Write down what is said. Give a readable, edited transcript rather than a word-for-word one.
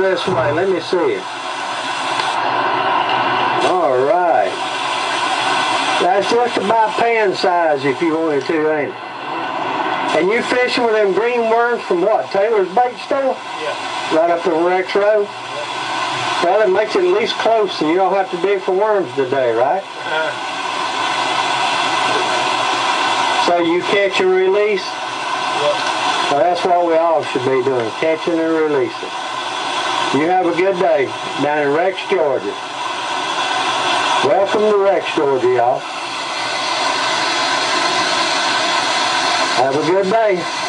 this way. Let me see it. All right. That's just about pan size if you wanted to, ain't it? And you fishing with them green worms from what? Taylor's Bait Store? Yeah. Right up the Rex Road? Yeah. Well, it makes it at least close, and you don't have to dig for worms today, right? So you catch and release? Yeah. Well, that's what we all should be doing, catching and releasing. You have a good day down in Rex, Georgia. Welcome to Rex, Georgia, y'all. Have a good day.